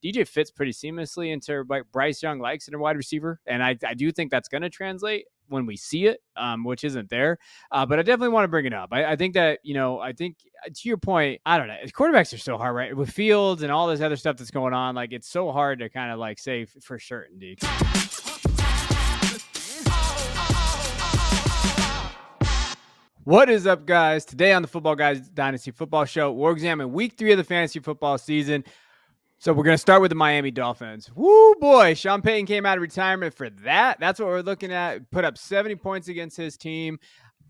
DJ fits pretty seamlessly into what Bryce Young likes in a wide receiver. And I do think that's going to translate when we see it, which isn't there. But I definitely want to bring it up. I think that, I think to your point, I don't know. Quarterbacks are so hard, right? With Fields and all this other stuff that's going on. Like, it's so hard to kind of like say for certainty. What is up, guys? Today on the Football Guys Dynasty Football Show, we'll examine week 3 of the fantasy football season. So we're going to start with the Miami Dolphins. Woo, boy. Sean Payton came out of retirement for that. That's what we're looking at. Put up 70 points against his team.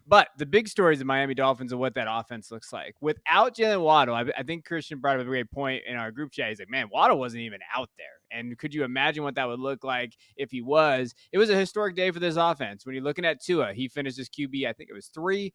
But the big story is the Miami Dolphins and what that offense looks like. Without Jalen Waddle, I think Christian brought up a great point in our group chat. He's like, man, Waddle wasn't even out there. And could you imagine what that would look like if he was? It was a historic day for this offense. When you're looking at Tua, he finished his QB, I think it was 3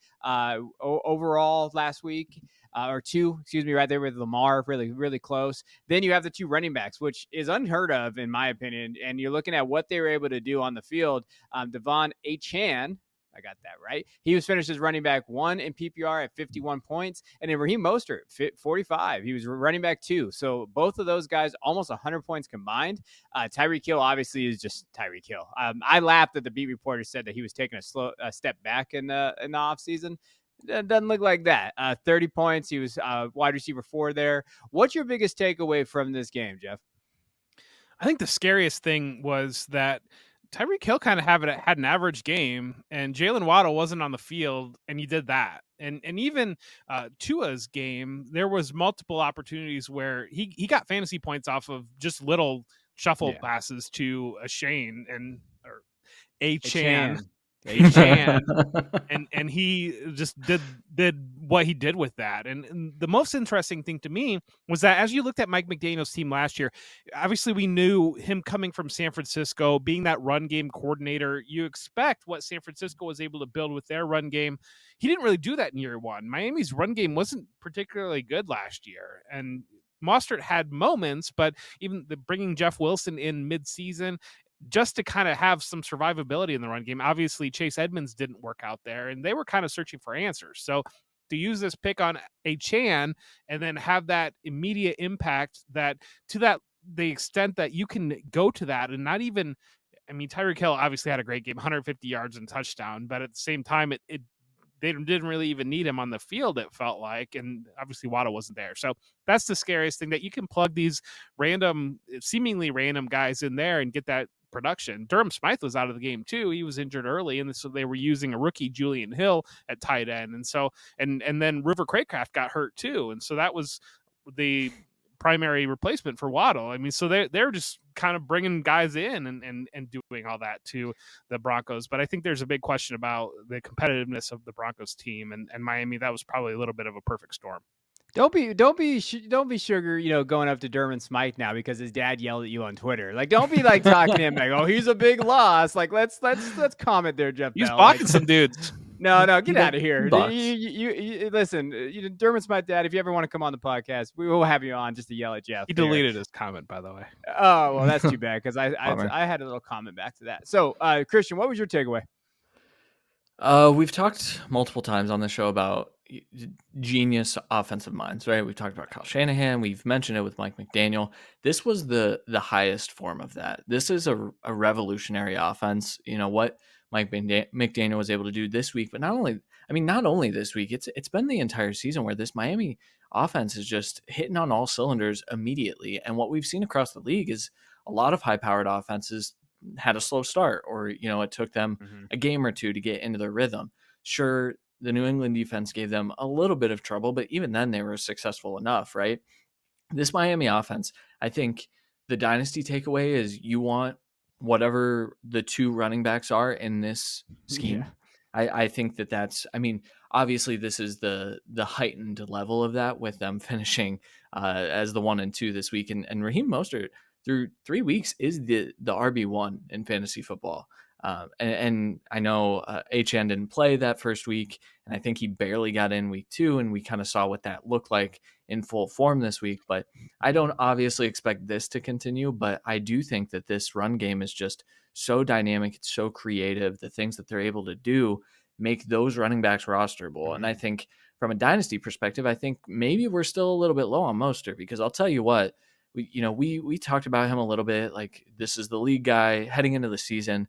overall last week. Or 2, right there with Lamar, really, really close. Then you have the 2 running backs, which is unheard of, in my opinion. And you're looking at what they were able to do on the field. Devon Achane, I got that right. He was finished as running back 1 in PPR at 51 points. And then Raheem Mostert, 45. He was running back 2. So both of those guys, almost 100 points combined. Tyreek Hill obviously is just Tyreek Hill. I laughed that the beat reporter said that he was taking a step back in the offseason. It doesn't look like that. 30 points. He was wide receiver 4 there. What's your biggest takeaway from this game, Jeff? I think the scariest thing was that Tyreek Hill kind of had an average game, and Jalen Waddle wasn't on the field, and he did that. And even Tua's game, there was multiple opportunities where he got fantasy points off of just little shuffle passes to Achane or Achane. and he just did what he did with that. And the most interesting thing to me was that as you looked at Mike McDaniel's team last year, obviously we knew him coming from San Francisco, being that run game coordinator. You expect what San Francisco was able to build with their run game. He didn't really do that in year 1. Miami's run game wasn't particularly good last year, and Mostert had moments, but even bringing Jeff Wilson in mid-season just to kind of have some survivability in the run game. Obviously, Chase Edmonds didn't work out there, and they were kind of searching for answers. So to use this pick on Achane and then have that immediate impact that to the extent that you can go to that and not even, I mean, Tyreek Hill obviously had a great game, 150 yards and touchdown, but at the same time, they didn't really even need him on the field, it felt like, and obviously Waddle wasn't there. So that's the scariest thing, that you can plug these seemingly random guys in there and get that production. Durham Smythe was out of the game too. He was injured early, and so they were using a rookie, Julian Hill, at tight end. And so, and then River Craycraft got hurt too. And so that was the primary replacement for Waddle. I mean, so they're just kind of bringing guys in and doing all that to the Broncos. But I think there's a big question about the competitiveness of the Broncos team, and Miami. That was probably a little bit of a perfect storm. Don't be sugar, going up to Durham Smythe now because his dad yelled at you on Twitter. Like, don't be like talking to him like, oh, he's a big loss. Like, let's comment there, Jeff. He's blocking some dudes. No, get out of here. You listen, Durham Smythe dad, if you ever want to come on the podcast, we will have you on just to yell at Jeff. He deleted his comment, by the way. Oh, well, that's too bad because I had a little comment back to that. So, Christian, what was your takeaway? We've talked multiple times on the show about genius offensive minds, right? We've talked about Kyle Shanahan. We've mentioned it with Mike McDaniel. This was the highest form of that. This is a revolutionary offense. You know what Mike McDaniel was able to do this week, but not only this week, it's been the entire season where this Miami offense is just hitting on all cylinders immediately. And what we've seen across the league is a lot of high-powered offenses had a slow start, or it took them a game or two to get into their rhythm. Sure, the New England defense gave them a little bit of trouble, but even then they were successful enough, right? This Miami offense, I think the dynasty takeaway is you want whatever the 2 running backs are in this scheme. Yeah. I think that's, obviously this is the heightened level of that with them finishing as the 1 and 2 this week. And Raheem Mostert through 3 weeks is the RB1 in fantasy football. And I know Achane didn't play that first week, and I think he barely got in week 2, and we kind of saw what that looked like in full form this week. But I don't obviously expect this to continue, but I do think that this run game is just so dynamic. It's so creative. The things that they're able to do make those running backs rosterable. And I think from a dynasty perspective, I think maybe we're still a little bit low on Mostert, because I'll tell you what, we talked about him a little bit. Like, this is the league guy heading into the season.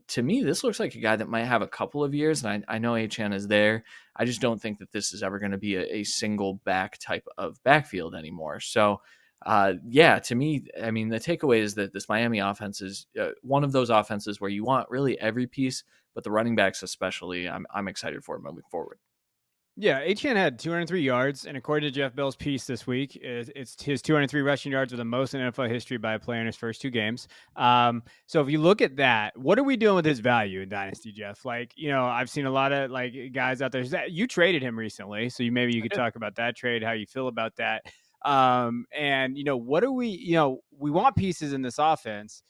To me, this looks like a guy that might have a couple of years, and I know Achane is there. I just don't think that this is ever going to be a single back type of backfield anymore. So, yeah, to me, I mean, the takeaway is that this Miami offense is one of those offenses where you want really every piece, but the running backs especially, I'm excited for moving forward. Yeah, Achane had 203 yards, and according to Jeff Bell's piece this week, it's his 203 rushing yards are the most in NFL history by a player in his first 2 games. So if you look at that, what are we doing with his value in Dynasty, Jeff? Like, I've seen a lot of like guys out there. You traded him recently, so maybe you could talk about that trade, how you feel about that. And what are we want pieces in this offense.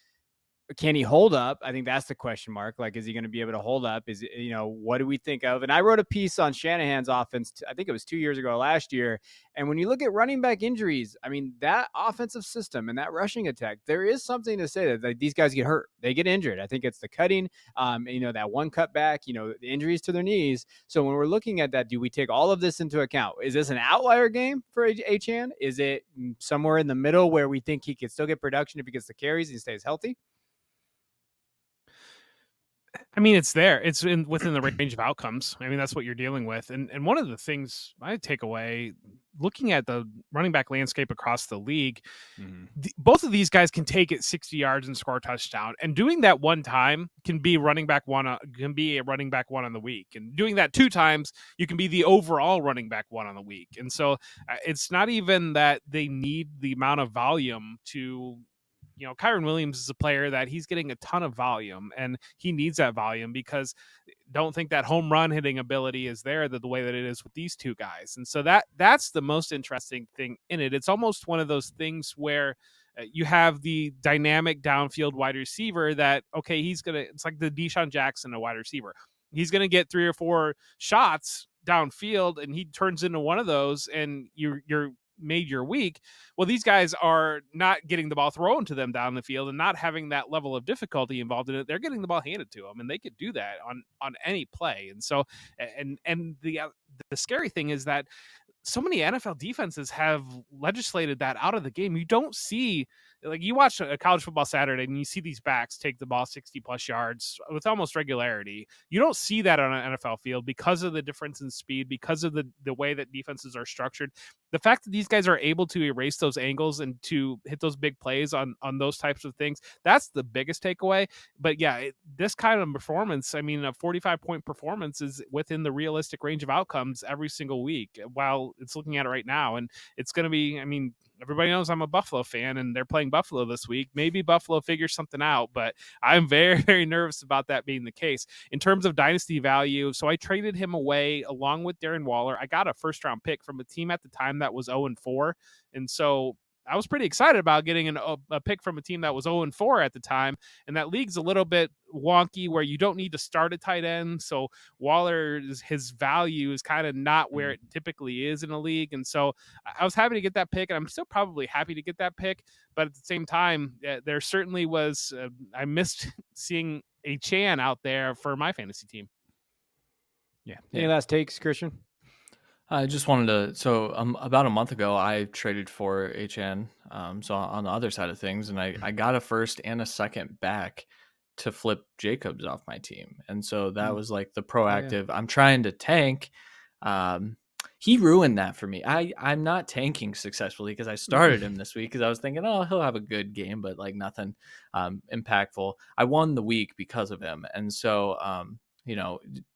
Can he hold up? I think that's the question mark. Like, is he going to be able to hold up? Is what do we think of? And I wrote a piece on Shanahan's offense. I think it was 2 years ago, last year. And when you look at running back injuries, I mean, that offensive system and that rushing attack, there is something to say that like, these guys get hurt, they get injured. I think it's the cutting, that one cutback, the injuries to their knees. So when we're looking at that, do we take all of this into account? Is this an outlier game for Achane? Is it somewhere in the middle where we think he could still get production if he gets the carries and he stays healthy? I mean, it's there. It's within the range of outcomes. I mean, that's what you're dealing with. And one of the things I take away, looking at the running back landscape across the league, both of these guys can take it 60 yards and score a touchdown. And doing that one time can be a running back one on the week. And doing that 2 times, you can be the overall running back one on the week. And so it's not even that they need the amount of volume to. Kyren Williams is a player that he's getting a ton of volume, and he needs that volume because don't think that home run hitting ability is there the way that it is with these 2 guys. And so that's the most interesting thing in it. It's almost one of those things where you have the dynamic downfield wide receiver that, okay, it's like the Deshaun Jackson, a wide receiver. He's going to get 3 or 4 shots downfield and he turns into one of those and you're made your week. Well, these guys are not getting the ball thrown to them down the field and not having that level of difficulty involved in it. They're getting the ball handed to them, and they could do that on any play. And so, and the scary thing is that so many NFL defenses have legislated that out of the game. You don't see, like, you watch a college football Saturday and you see these backs take the ball 60 plus yards with almost regularity. You don't see that on an NFL field because of the difference in speed, because of the way that defenses are structured. The fact that these guys are able to erase those angles and to hit those big plays on those types of things, that's the biggest takeaway. But yeah, this kind of performance, I mean, a 45-point performance is within the realistic range of outcomes every single week while it's looking at it right now. And it's going to be, I mean, everybody knows I'm a Buffalo fan and they're playing Buffalo this week. Maybe Buffalo figures something out, but I'm very, very nervous about that being the case. In terms of dynasty value, so I traded him away along with Darren Waller. I got a first-round pick from a team at the time that was 0-4. And so I was pretty excited about getting a pick from a team that was 0-4 at the time. And that league's a little bit wonky where you don't need to start a tight end. So his value is kind of not where it typically is in a league. And so I was happy to get that pick, and I'm still probably happy to get that pick. But at the same time, there certainly was, I missed seeing Achane out there for my fantasy team. Yeah. Any last takes, Christian? I just wanted to. So about a month ago, I traded for Achane. So on the other side of things, and I got a first and a second back to flip Jacobs off my team, and so that was like the proactive. I'm trying to tank. He ruined that for me. I'm not tanking successfully because I started him this week because I was thinking, oh, he'll have a good game, but like nothing impactful. I won the week because of him, and so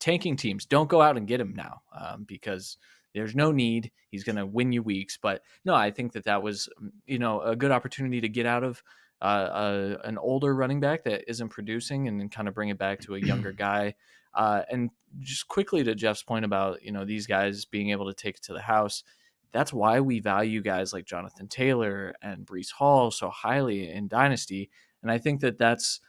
tanking teams, don't go out and get him now because there's no need. He's going to win you weeks. But no, I think that was, a good opportunity to get out of an older running back that isn't producing and then kind of bring it back to a younger guy. And just quickly to Jeff's point about, these guys being able to take it to the house. That's why we value guys like Jonathan Taylor and Breece Hall so highly in Dynasty. And I think that's,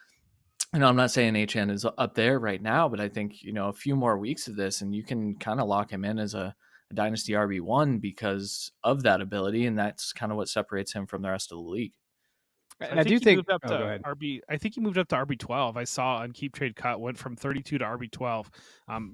I'm not saying Achane is up there right now, but I think, a few more weeks of this and you can kind of lock him in as a Dynasty RB1 because of that ability. And that's kind of what separates him from the rest of the league. So And I do he think. moved up Oh, go to ahead. RB. I think he moved up to RB12. I saw on Keep Trade Cut went from 32 to RB12.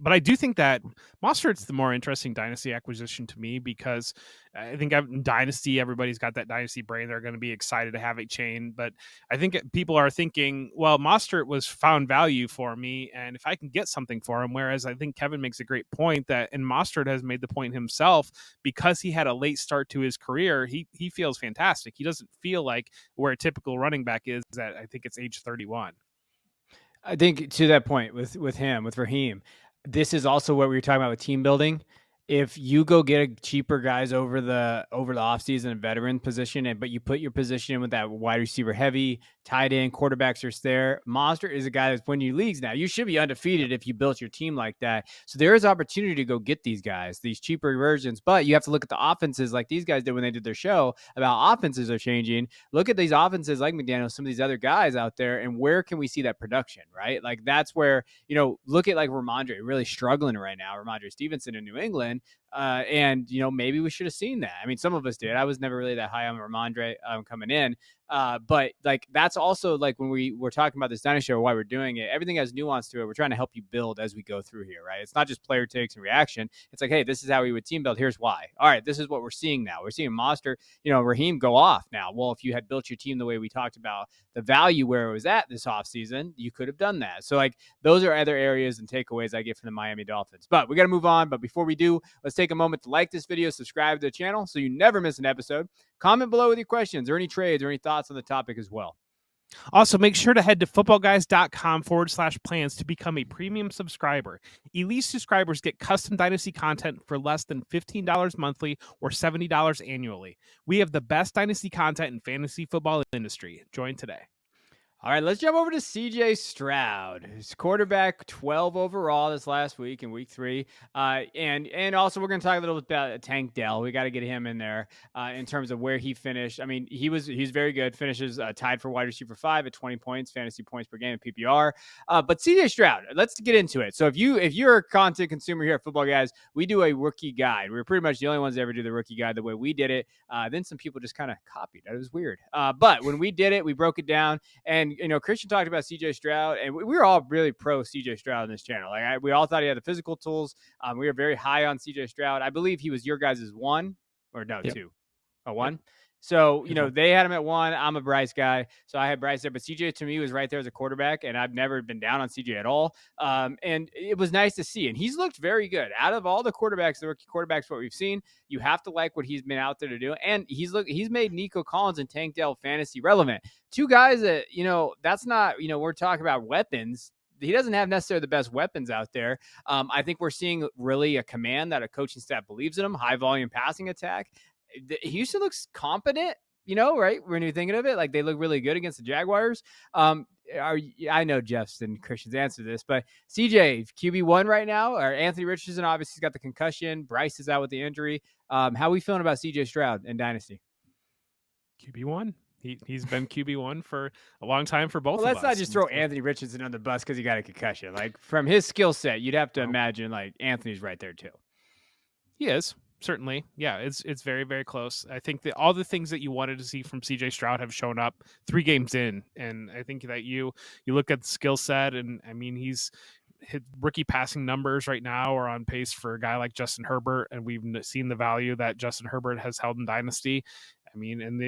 But I do think that Mostert's the more interesting dynasty acquisition to me because I think in Dynasty everybody's got that Dynasty brain. They're going to be excited to have Achane, but I think people are thinking, well, Mostert was found value for me, and if I can get something for him, whereas I think Kevin makes a great point that, and Mostert has made the point himself, because he had a late start to his career, he feels fantastic. He doesn't feel like where a typical running back is at, I think it's age 31. I think to that point with Raheem, this is also what we were talking about with team building. If you go get cheaper guys over the offseason and veteran position, but you put your position in with that wide receiver heavy, tight end, quarterbacks are there. Monster is a guy that's winning you leagues now. You should be undefeated if you built your team like that. So there is opportunity to go get these guys, these cheaper versions, but you have to look at the offenses like these guys did when they did their show about offenses are changing. Look at these offenses like McDaniel, some of these other guys out there, and where can we see that production, right? Like that's where, look at like Ramondre really struggling right now, Ramondre Stevenson in New England. And maybe we should have seen that. I mean, some of us did. I was never really that high on Ramondre coming in. But like that's also like when we were talking about this Dynasty show, why we're doing it, everything has nuance to it. We're trying to help you build as we go through here, right? It's not just player takes and reaction. It's like, hey, this is how we would team build. Here's why. All right, this is what we're seeing now. We're seeing Monster, Raheem go off now. Well, if you had built your team the way we talked about the value where it was at this offseason, you could have done that. So like those are other areas and takeaways I get from the Miami Dolphins. But we got to move on. But before we do, let's take a moment to like this video, subscribe to the channel so you never miss an episode. Comment below with your questions or any trades or any thoughts on the topic as well. Also, make sure to head to footballguys.com/plans to become a premium subscriber. Elite subscribers get custom Dynasty content for less than $15 monthly or $70 annually. We have the best Dynasty content in fantasy football industry. Join today. All right, let's jump over to CJ Stroud, who's quarterback 12 overall this last week in week 3. And also we're going to talk a little bit about Tank Dell. We got to get him in there in terms of where he finished. I mean, he's very good, finishes tied for wide receiver 5 at 20 points, fantasy points per game in PPR. But CJ Stroud, let's get into it. So if you're a content consumer here at Football Guys, we do a rookie guide. We're pretty much the only ones that ever do the rookie guide the way we did it. Then some people just kind of copied it. It was weird. But when we did it, we broke it down. And, Christian talked about CJ Stroud, and we were all really pro CJ Stroud on this channel. Like we all thought he had the physical tools. We were very high on CJ Stroud. I believe he was your guys' 1 or no, Yep. 2. A 1. Yep. So, Yep. They had him at 1. I'm a Bryce guy. So I had Bryce there, but CJ to me was right there as a quarterback, and I've never been down on CJ at all. And it was nice to see. And he's looked very good. Out of all the quarterbacks, the rookie quarterbacks, what we've seen, you have to like what he's been out there to do. And he's made Nico Collins and Tank Dell fantasy relevant. 2 guys that, that's not, we're talking about weapons. He doesn't have necessarily the best weapons out there. I think we're seeing really a command that a coaching staff believes in him, high volume passing attack. Houston looks competent, right? When you're thinking of it, like they look really good against the Jaguars. I know Jeff's and Christian's answer to this, but CJ, QB1 right now, or Anthony Richardson obviously has got the concussion. Bryce is out with the injury. How are we feeling about CJ Stroud in Dynasty? QB1. He's been QB1 for a long time for both of us. Let's not just throw Anthony Richardson on the bus because he got a concussion. Like from his skill set, you'd have to imagine like Anthony's right there too. He is. Certainly. Yeah, it's very, very close. I think that all the things that you wanted to see from CJ Stroud have shown up 3 games in. And I think that you look at the skill set, and I mean, his rookie passing numbers right now are on pace for a guy like Justin Herbert, and we've seen the value that Justin Herbert has held in Dynasty. I mean, and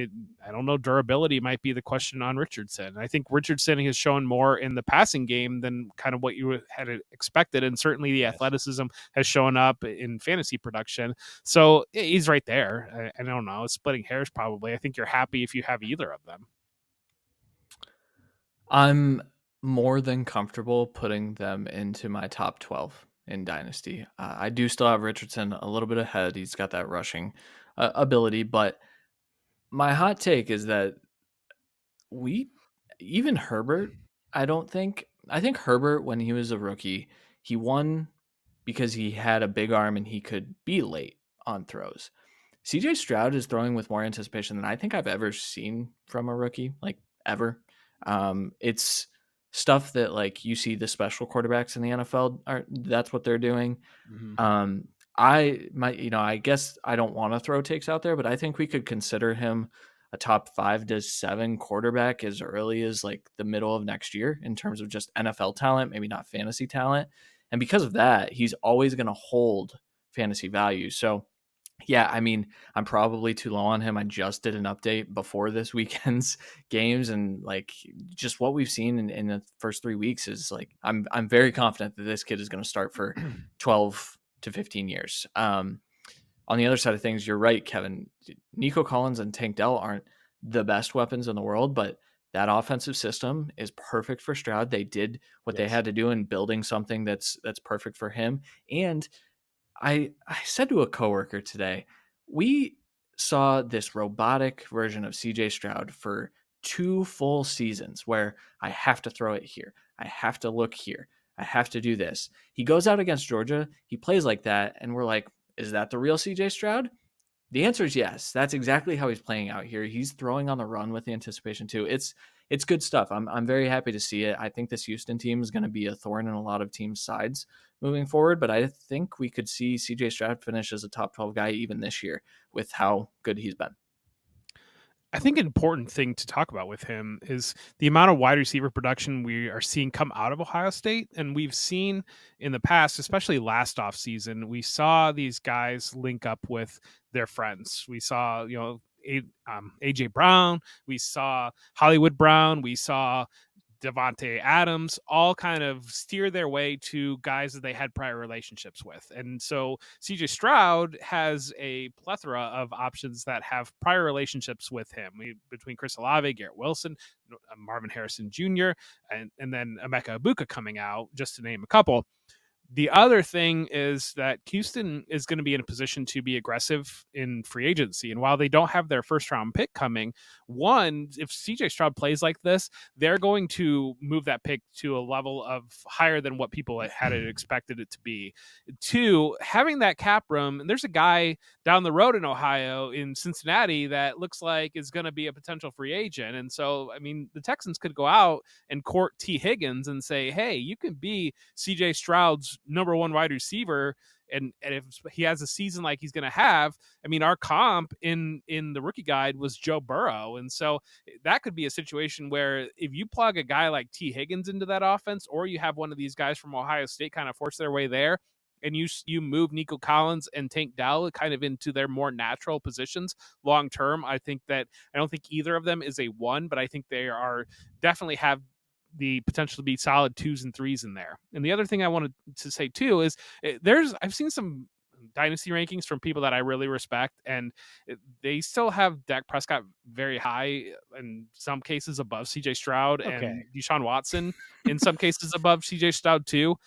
I don't know, durability might be the question on Richardson. I think Richardson has shown more in the passing game than kind of what you had expected, and certainly the athleticism has shown up in fantasy production. So he's right there. I don't know, splitting hairs probably. I think you're happy if you have either of them. I'm more than comfortable putting them into my top 12 in Dynasty. I do still have Richardson a little bit ahead. He's got that rushing ability, but my hot take is that even Herbert, I think Herbert, when he was a rookie, he won because he had a big arm and he could be late on throws. CJ Stroud is throwing with more anticipation than I think I've ever seen from a rookie, like ever. It's stuff that like you see the special quarterbacks in the NFL that's what they're doing. Mm-hmm. I guess I don't want to throw takes out there, but I think we could consider him a top 5 to 7 quarterback as early as like the middle of next year in terms of just NFL talent, maybe not fantasy talent. And because of that, he's always going to hold fantasy value. So yeah, I mean, I'm probably too low on him. I just did an update before this weekend's games, and like just what we've seen in the first 3 weeks is like I'm very confident that this kid is going to start for 12 to 15 years. On the other side of things, you're right, Kevin. Nico Collins and Tank Dell aren't the best weapons in the world, but that offensive system is perfect for Stroud. They did what they had to do in building something that's perfect for him. And I said to a coworker today, we saw this robotic version of CJ Stroud for 2 full seasons where I have to throw it here. I have to look here. I have to do this. He goes out against Georgia. He plays like that. And we're like, is that the real CJ Stroud? The answer is yes. That's exactly how he's playing out here. He's throwing on the run with the anticipation too. It's good stuff. I'm very happy to see it. I think this Houston team is going to be a thorn in a lot of teams' sides moving forward, but I think we could see CJ Stroud finish as a top 12 guy even this year with how good he's been. I think an important thing to talk about with him is the amount of wide receiver production we are seeing come out of Ohio State. And we've seen in the past, especially last offseason, we saw these guys link up with their friends. We saw, AJ Brown, we saw Hollywood Brown, we saw Devontae Adams, all kind of steer their way to guys that they had prior relationships with. And so CJ Stroud has a plethora of options that have prior relationships with him, between Chris Olave, Garrett Wilson, Marvin Harrison Jr., and then Emeka Ibuka coming out, just to name a couple. The other thing is that Houston is going to be in a position to be aggressive in free agency. And while they don't have their first round pick coming, one, if CJ Stroud plays like this, they're going to move that pick to a level of higher than what people had expected it to be. Two, having that cap room, and there's a guy down the road in Ohio, in Cincinnati, that looks like is going to be a potential free agent. And so, I mean, the Texans could go out and court T. Higgins and say, hey, you can be CJ Stroud's number one wide receiver, and if he has a season like he's going to have, I mean, our comp in the rookie guide was Joe Burrow, and so that could be a situation where if you plug a guy like T. Higgins into that offense, or you have one of these guys from Ohio State kind of force their way there, and you move Nico Collins and Tank Dell kind of into their more natural positions long term, I don't think either of them is a one, but I think they are definitely have the potential to be solid 2s and 3s in there. And the other thing I wanted to say too is I've seen some dynasty rankings from people that I really respect, and they still have Dak Prescott very high, in some cases above CJ Stroud, and Deshaun Watson in some cases above CJ Stroud too.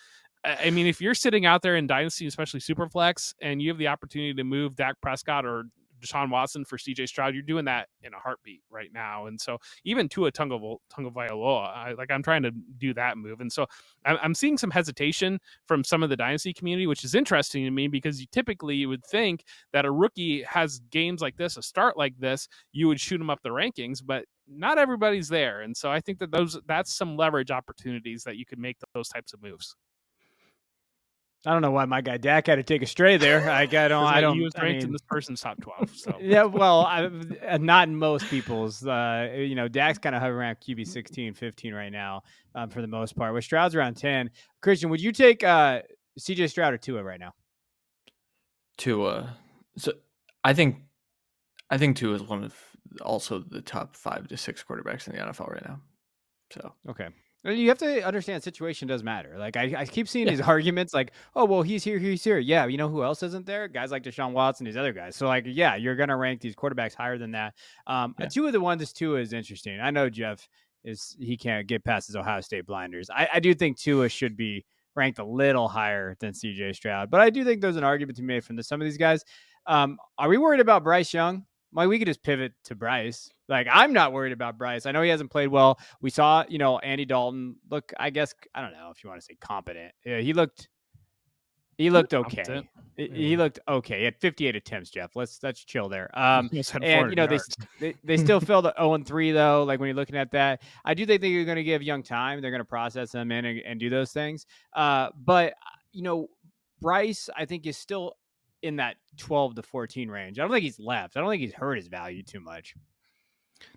I mean, if you're sitting out there in dynasty, especially Superflex, and you have the opportunity to move Dak Prescott or Deshaun Watson for CJ Stroud, you're doing that in a heartbeat right now. And so even Tua Tagovailoa, I'm trying to do that move. And so I'm seeing some hesitation from some of the dynasty community, which is interesting to me, because you would think that a rookie has games like this, a start like this, you would shoot him up the rankings, but not everybody's there. And so I think that that's some leverage opportunities that you could make those types of moves. I don't know why my guy Dak had to take a stray there. I don't. He was ranked in this person's top 12. So yeah, well, not in most people's. Dak's kind of hovering around QB 16, 15 right now, for the most part. With Stroud's around 10. Christian, would you take CJ Stroud or Tua right now? Tua. So I think Tua is one of also the top 5 to 6 quarterbacks in the NFL right now. So okay. You have to understand situation does matter. Like I keep seeing these arguments like, oh, well, he's here, he's here. Yeah, you know who else isn't there? Guys like Deshaun Watson, these other guys. So like, yeah, you're going to rank these quarterbacks higher than that. Two of the ones, Tua is interesting. I know Jeff he can't get past his Ohio State blinders. I do think Tua should be ranked a little higher than CJ Stroud, but I do think there's an argument to be made from some of these guys. Are we worried about Bryce Young? We could just pivot to Bryce. Like, I'm not worried about Bryce. I know he hasn't played well. We saw, Andy Dalton look, I guess, I don't know if you want to say competent. Yeah, he looked okay. He looked okay. He had 58 attempts, Jeff. Let's chill there. And they still failed at 0-3 though. Like when you're looking at that, I do think they're going to give Young time. They're going to process him in and do those things. But Bryce, I think, is still in that 12 to 14 range. I don't think he's left. I don't think he's hurt his value too much.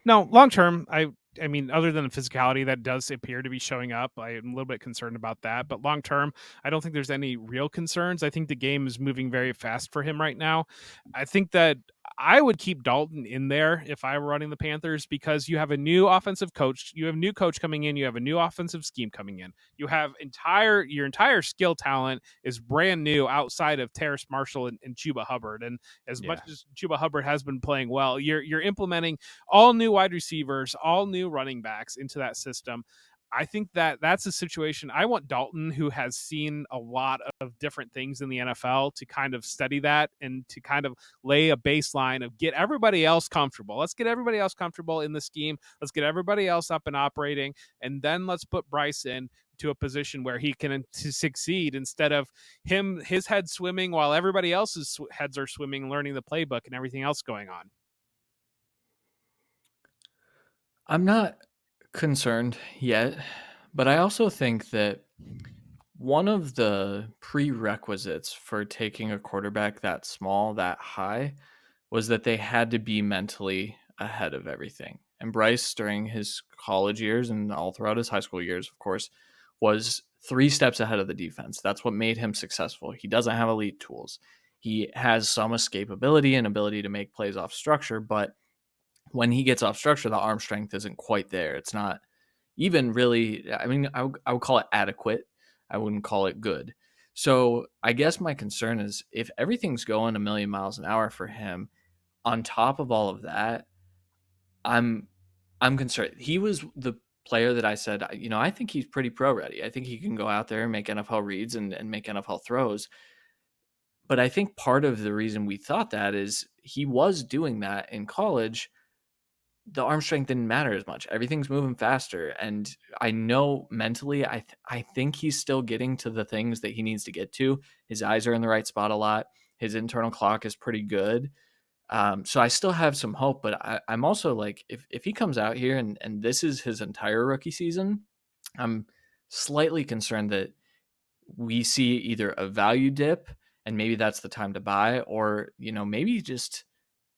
No, long term, I mean, other than the physicality that does appear to be showing up, I am a little bit concerned about that. But long term, I don't think there's any real concerns. I think the game is moving very fast for him right now. I think that I would keep Dalton in there if I were running the Panthers, because you have a new offensive coach, you have a new coach coming in, you have a new offensive scheme coming in. You have your entire skill talent is brand new outside of Terrace Marshall and Chuba Hubbard. And as much as Chuba Hubbard has been playing well, you're implementing all new wide receivers, all new running backs into that system. I think that that's a situation. I want Dalton, who has seen a lot of different things in the NFL, to kind of study that and to kind of lay a baseline of get everybody else comfortable. Let's get everybody else comfortable in the scheme. Let's get everybody else up and operating. And then let's put Bryce in to a position where he can succeed, instead of his head swimming while everybody else's heads are swimming, learning the playbook and everything else going on. I'm not concerned yet, but I also think that one of the prerequisites for taking a quarterback that small, that high, was that they had to be mentally ahead of everything. And Bryce, during his college years and all throughout his high school years, of course, was 3 steps ahead of the defense. That's what made him successful. He doesn't have elite tools. He has some escapability and ability to make plays off structure, but when he gets off structure, the arm strength isn't quite there. It's not even really, I mean, I would call it adequate. I wouldn't call it good. So I guess my concern is if everything's going a million miles an hour for him, on top of all of that, I'm concerned. He was the player that I said, I think he's pretty pro ready. I think he can go out there and make NFL reads and make NFL throws. But I think part of the reason we thought that is he was doing that in college. The arm strength didn't matter as much. Everything's moving faster, and I know mentally, I think he's still getting to the things that he needs to get to. His eyes are in the right spot a lot. His internal clock is pretty good. So I still have some hope, but I'm also like, if he comes out here and this is his entire rookie season, I'm slightly concerned that we see either a value dip and maybe that's the time to buy, or maybe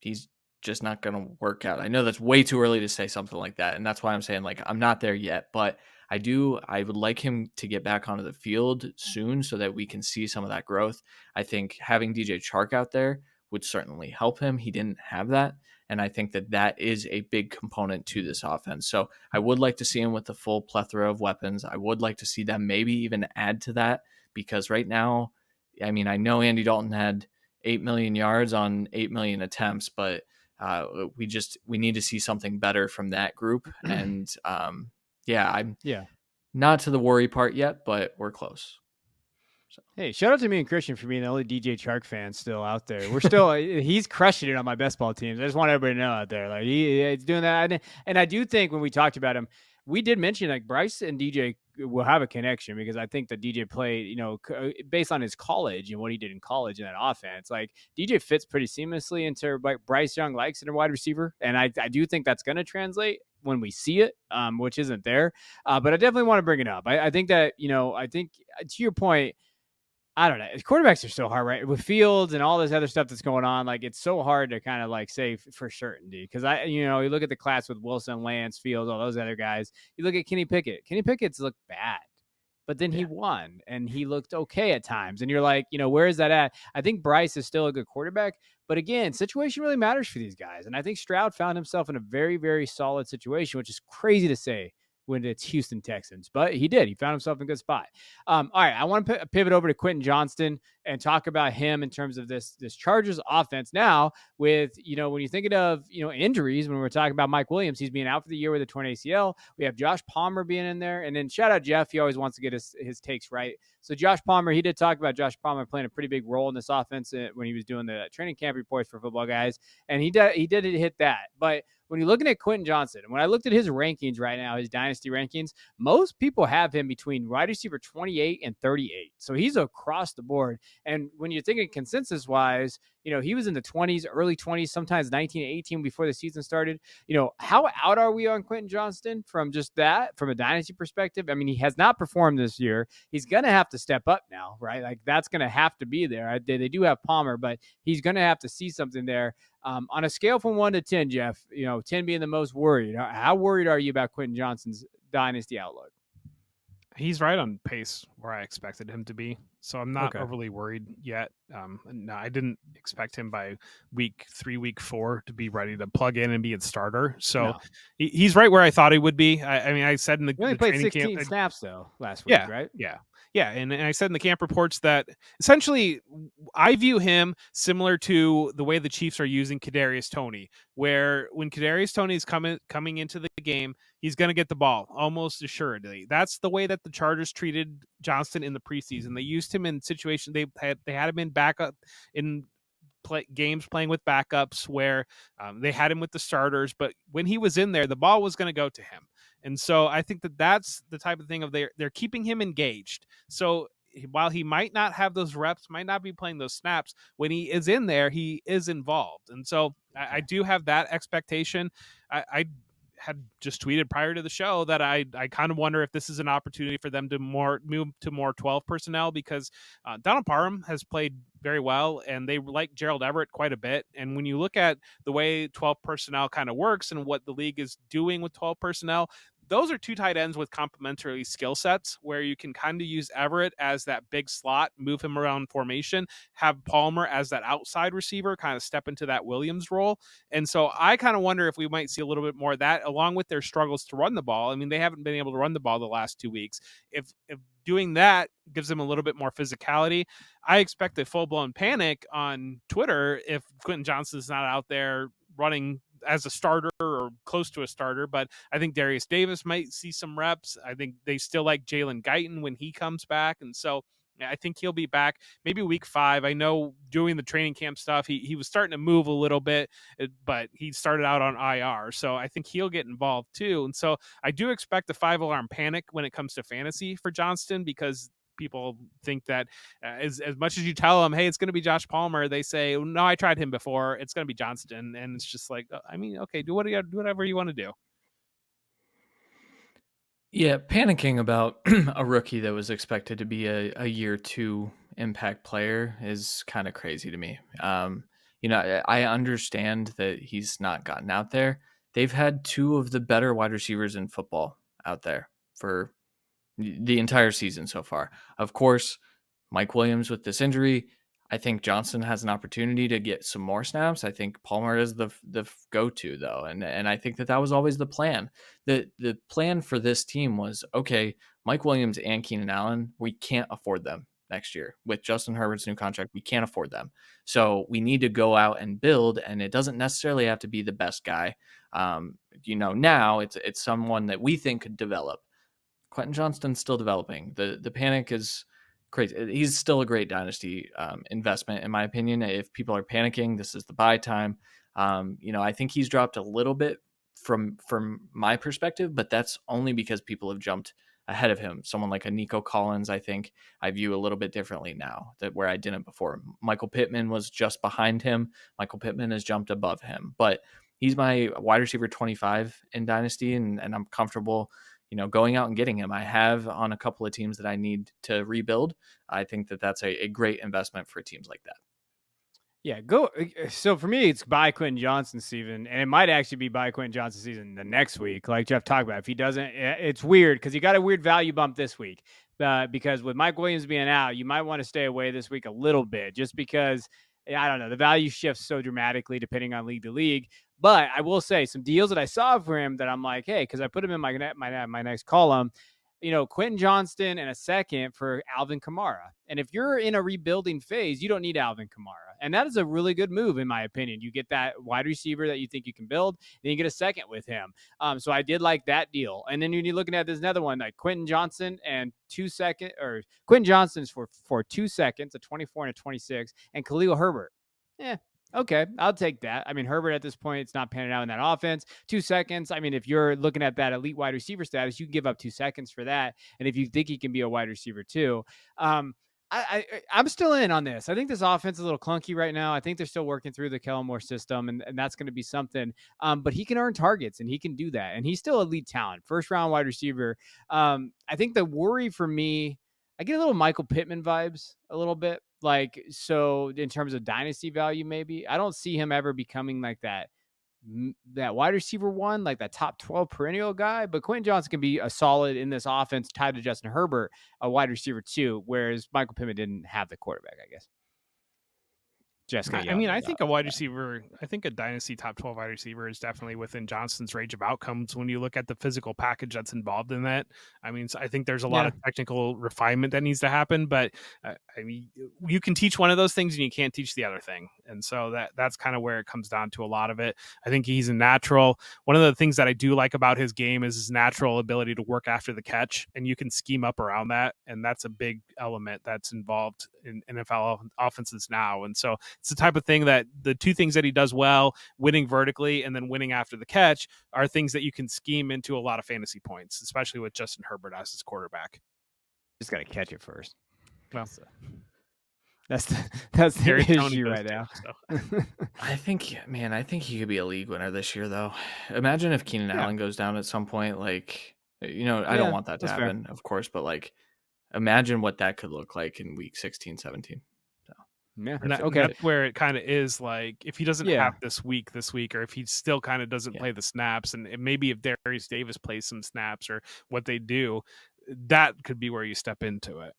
he's just not going to work out. I know that's way too early to say something like that, and that's why I'm saying, like, I'm not there yet, but I would like him to get back onto the field soon so that we can see some of that growth. I think having DJ Chark out there would certainly help him. He didn't have that, and I think that is a big component to this offense. So I would like to see him with the full plethora of weapons. I would like to see them maybe even add to that, because right now, I mean, I know Andy Dalton had 8 million yards on 8 million attempts, but we need to see something better from that group. And I'm not to the worry part yet, but we're close. So. Hey, shout out to me and Christian for being the only DJ Chark fan still out there. We're still he's crushing it on my best ball teams. I just want everybody to know out there, like he's doing that. And I do think when we talked about him, we did mention like Bryce and DJ will have a connection, because I think that DJ played, based on his college and what he did in college in that offense, like DJ fits pretty seamlessly into like Bryce Young likes in a wide receiver. And I do think that's going to translate when we see it, which isn't there. But I definitely want to bring it up. I think that, I think to your point, I don't know. Quarterbacks are so hard, right? With Fields and all this other stuff that's going on, like it's so hard to kind of like say for certainty. Because you look at the class with Wilson, Lance, Fields, all those other guys. You look at Kenny Pickett. Kenny Pickett's looked bad, but then he won and he looked okay at times. And you're like, where is that at? I think Bryce is still a good quarterback, but again, situation really matters for these guys. And I think Stroud found himself in a very, very solid situation, which is crazy to say when it's Houston Texans, but he did. He found himself in a good spot. All right, I want to pivot over to Quentin Johnston and talk about him in terms of this Chargers offense now. With when you're thinking of injuries, when we're talking about Mike Williams, he's being out for the year with a torn ACL. We have Josh Palmer being in there, and then shout out Jeff. He always wants to get his takes right. So Josh Palmer, he did talk about Josh Palmer playing a pretty big role in this offense when he was doing the training camp reports for Football Guys, and he did hit that, but when you're looking at Quentin Johnston, and when I looked at his rankings right now, his dynasty rankings, most people have him between wide receiver 28 and 38. So he's across the board. And when you're thinking consensus wise, he was in the 20s, early 20s, sometimes 19, 18 before the season started. How out are we on Quentin Johnston from just that, from a dynasty perspective? I mean, he has not performed this year. He's going to have to step up now, right? Like that's going to have to be there. They do have Palmer, but he's going to have to see something there. On a scale from 1 to 10, Jeff, 10 being the most worried, how worried are you about Quentin Johnston's dynasty outlook? He's right on pace where I expected him to be. So I'm not Okay. overly worried yet. No, I didn't expect him by week 3, week 4 to be ready to plug in and be a starter. So he's right where I thought he would be. I mean, I said in the He only played training 16 camp, snaps though last week, right? Yeah. And I said in the camp reports that essentially I view him similar to the way the Chiefs are using Kadarius Toney, where when Kadarius Toney is coming into the game, he's going to get the ball almost assuredly. That's the way that the Chargers treated Johnston in the preseason. They used him in situations they had him in backup in games playing with backups where they had him with the starters, but when he was in there, the ball was going to go to him. And so I think that that's the type of thing of they're keeping him engaged. So while he might not have those reps, might not be playing those snaps, when he is in there, he is involved. And so I do have that expectation. I had just tweeted prior to the show that I kind of wonder if this is an opportunity for them to move to more 12 personnel, because Donald Parham has played very well and they like Gerald Everett quite a bit. And when you look at the way 12 personnel kind of works and what the league is doing with 12 personnel, those are two tight ends with complementary skill sets where you can kind of use Everett as that big slot, move him around formation, have Palmer as that outside receiver, kind of step into that Williams role. And so I kind of wonder if we might see a little bit more of that along with their struggles to run the ball. I mean, they haven't been able to run the ball the last 2 weeks. If doing that gives them a little bit more physicality, I expect a full-blown panic on Twitter if Quentin Johnston is not out there running as a starter or close to a starter. But I think Darius Davis might see some reps. I think they still like Jalen Guyton when he comes back. And so I think he'll be back maybe week 5. I know doing the training camp stuff, he was starting to move a little bit, but he started out on IR. So I think he'll get involved too. And so I do expect a 5-alarm panic when it comes to fantasy for Johnston, because people think that as much as you tell them, hey, it's going to be Josh Palmer, they say, no, I tried him before, it's going to be Johnston. And it's just like, I mean, okay, do whatever you want to do. Yeah, panicking about a rookie that was expected to be a year 2 impact player is kind of crazy to me. I understand that he's not gotten out there. They've had 2 of the better wide receivers in football out there for the entire season so far. Of course, Mike Williams with this injury, I think Johnson has an opportunity to get some more snaps. I think Palmer is the go-to though, and I think that was always the plan. The plan for this team was, okay, Mike Williams and Keenan Allen, we can't afford them next year with Justin Herbert's new contract. We can't afford them, so we need to go out and build. And it doesn't necessarily have to be the best guy. Now it's someone that we think could develop. Quentin Johnston's still developing. The panic is crazy. He's still a great dynasty investment, in my opinion. If people are panicking, this is the buy time. I think he's dropped a little bit from my perspective, but that's only because people have jumped ahead of him. Someone like a Nico Collins, I think I view a little bit differently now, that where I didn't before. Michael Pittman was just behind him. Michael Pittman has jumped above him, but he's my wide receiver 25 in Dynasty, and I'm comfortable going out and getting him. I have on a couple of teams that I need to rebuild. I think that that's a great investment for teams like that. Yeah, so for me, it's buy Quentin Johnston season, and it might actually be buy Quentin Johnston season the next week, like Jeff talked about. If he doesn't, it's weird because he got a weird value bump this week. Because with Mike Williams being out, you might want to stay away this week a little bit, just because I don't know, the value shifts so dramatically depending on league to league. But I will say some deals that I saw for him that I'm like, hey, because I put him in my next column. Quentin Johnston and a second for Alvin Kamara. And if you're in a rebuilding phase, you don't need Alvin Kamara. And that is a really good move, in my opinion. You get that wide receiver that you think you can build, then you get a second with him. So I did like that deal. And then you're looking at this another one, like Quentin Johnston and Quentin Johnston's for 2 seconds, a 24 and a 26, and Khalil Herbert. Okay, I'll take that. I mean, Herbert at this point, it's not panning out in that offense. 2 seconds. I mean, if you're looking at that elite wide receiver status, you can give up 2 seconds for that. And if you think he can be a wide receiver too, I'm still in on this. I think this offense is a little clunky right now. I think they're still working through the Kellen Moore system, and that's going to be something. But he can earn targets, and he can do that. And he's still elite talent, first round wide receiver. I think the worry for me, I get a little Michael Pittman vibes, a little bit. Like, so in terms of dynasty value, maybe I don't see him ever becoming like that wide receiver one, like that top 12 perennial guy. But Quentin Johnston can be a solid in this offense tied to Justin Herbert, a wide receiver too, whereas Michael Pittman didn't have the quarterback, I guess. Jessica, I mean, I think a wide receiver, I think a dynasty top 12 wide receiver is definitely within Johnston's range of outcomes when you look at the physical package that's involved in that. I mean, I think there's a lot of technical refinement that needs to happen, but I mean, you can teach one of those things and you can't teach the other thing. And so that's kind of where it comes down to a lot of it. I think he's a natural. One of the things that I do like about his game is his natural ability to work after the catch, and you can scheme up around that. And that's a big element that's involved in NFL offenses now. And so it's the type of thing that the two things that he does well, winning vertically and then winning after the catch, are things that you can scheme into a lot of fantasy points, especially with Justin Herbert as his quarterback. Just got to catch it first. Well, that's the issue right now. So. I think he could be a league winner this year, though. Imagine if Keenan Allen goes down at some point. Like, I don't want that to happen, of course, but like, imagine what that could look like in week 16, 17. Yeah. And that's where it kind of is like, if he doesn't have this week, or if he still kind of doesn't play the snaps, and maybe if Darius Davis plays some snaps or what they do, that could be where you step into it.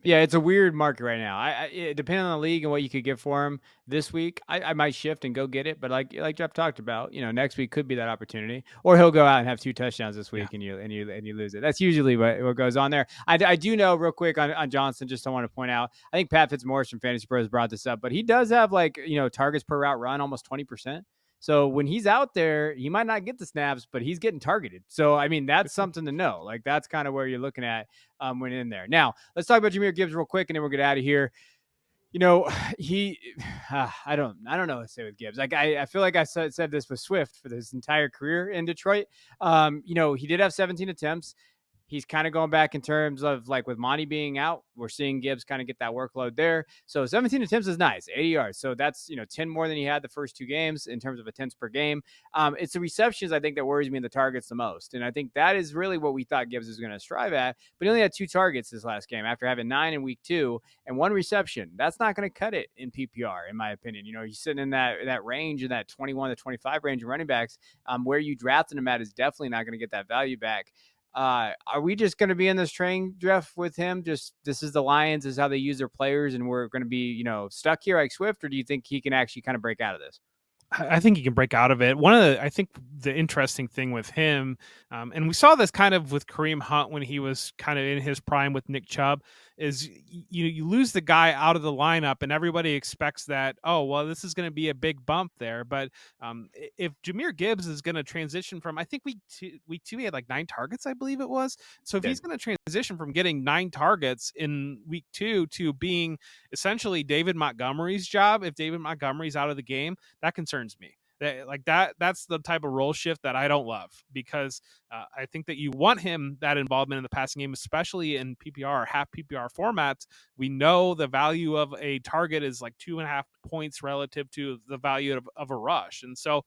Yeah, it's a weird market right now. Depending on the league and what you could get for him this week, I might shift and go get it. But like Jeff talked about, next week could be that opportunity, or he'll go out and have 2 touchdowns this week and you lose it. That's usually what goes on there. I do know real quick on Johnston. Just I want to point out, I think Pat Fitzmaurice from Fantasy Pros brought this up, but he does have targets per route run almost 20%. So when he's out there, he might not get the snaps, but he's getting targeted. So, I mean, that's something to know. Like, that's kind of where you're looking at when in there. Now, let's talk about Jahmyr Gibbs real quick, and then we'll get out of here. I don't know what to say with Gibbs. Like, I feel like I said this with Swift for his entire career in Detroit. He did have 17 attempts. He's kind of going back in terms of like with Monty being out, we're seeing Gibbs kind of get that workload there. So 17 attempts is nice, 80 yards. So that's, 10 more than he had the first 2 games in terms of attempts per game. It's the receptions, I think, that worries me, and the targets the most. And I think that is really what we thought Gibbs was going to strive at. But he only had 2 targets this last game after having 9 in week 2 and 1 reception. That's not going to cut it in PPR, in my opinion. He's sitting in that range, in that 21 to 25 range of running backs. Where you drafted him at is definitely not going to get that value back. Are we just going to be in this train, Jeff, with him? Just this is the Lions, this is how they use their players, and we're going to be, stuck here like Swift, or do you think he can actually kind of break out of this? I think he can break out of it. I think the interesting thing with him, and we saw this kind of with Kareem Hunt when he was kind of in his prime with Nick Chubb, is you lose the guy out of the lineup and everybody expects that, oh, well, this is going to be a big bump there. But if Jahmyr Gibbs is going to transition from, I think week two, he had like 9 targets, I believe it was. So if he's going to transition from getting 9 targets in week 2 to being essentially David Montgomery's job, if David Montgomery's out of the game, that concerns me. That's the type of role shift that I don't love, because I think that you want him that involvement in the passing game, especially in PPR or half PPR formats. We know the value of a target is like 2.5 points relative to the value of a rush, and so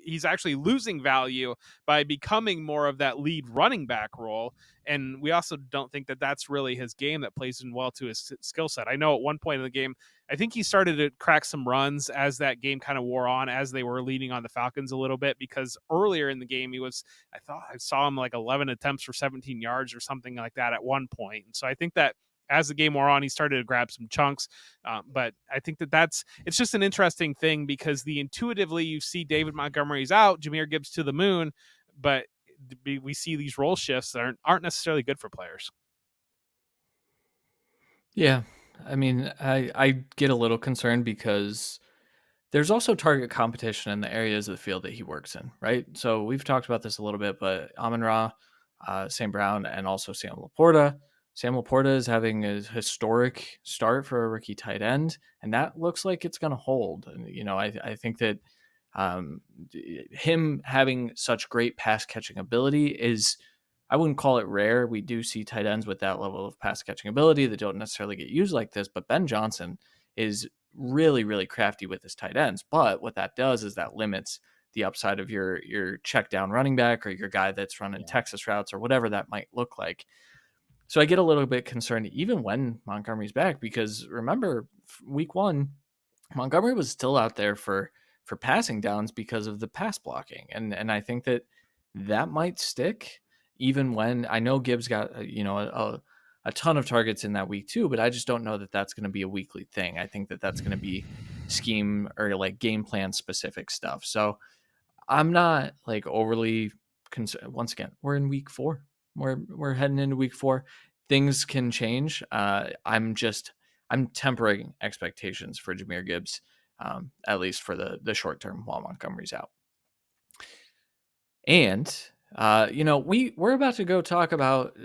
he's actually losing value by becoming more of that lead running back role. And we also don't think that that's really his game that plays in well to his skill set. I know at one point in the game, I think he started to crack some runs as that game kind of wore on, as they were leading on the Falcons a little bit, because earlier in the game, I thought I saw him like 11 attempts for 17 yards or something like that at one point. And so I think that as the game wore on, he started to grab some chunks. But I think it's just an interesting thing, because intuitively you see David Montgomery's out, Jahmyr Gibbs to the moon, but we see these role shifts that aren't necessarily good for players. Yeah. I mean, I get a little concerned because there's also target competition in the areas of the field that he works in, right? So we've talked about this a little bit, but Amon-Ra, St. Brown, and also Sam LaPorta. Sam LaPorta is having a historic start for a rookie tight end, and that looks like it's going to hold. And, I think that him having such great pass catching ability is I wouldn't call it rare. We do see tight ends with that level of pass catching ability that don't necessarily get used like this, but Ben Johnson is really, really crafty with his tight ends. But what that does is that limits the upside of your check down running back or your guy that's running Texas routes or whatever that might look like. So I get a little bit concerned even when Montgomery's back, because remember week 1, Montgomery was still out there for passing downs because of the pass blocking. And I think that might stick even when I know Gibbs got, a ton of targets in that week too, but I just don't know that that's going to be a weekly thing. I think that that's going to be scheme or like game plan specific stuff. So I'm not like overly concerned. Once again, we're in week 4. We're heading into week 4. Things can change. I'm tempering expectations for Jahmyr Gibbs, at least for the short term while Montgomery's out. And we're about to go talk about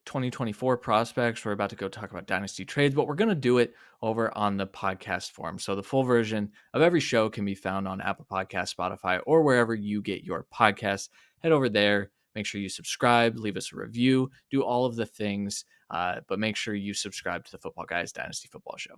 2024 prospects. We're about to go talk about dynasty trades, but we're going to do it over on the podcast form. So the full version of every show can be found on Apple Podcasts, Spotify, or wherever you get your podcasts. Head over there. Make sure you subscribe, leave us a review, do all of the things, but make sure you subscribe to the Football Guys Dynasty Football Show.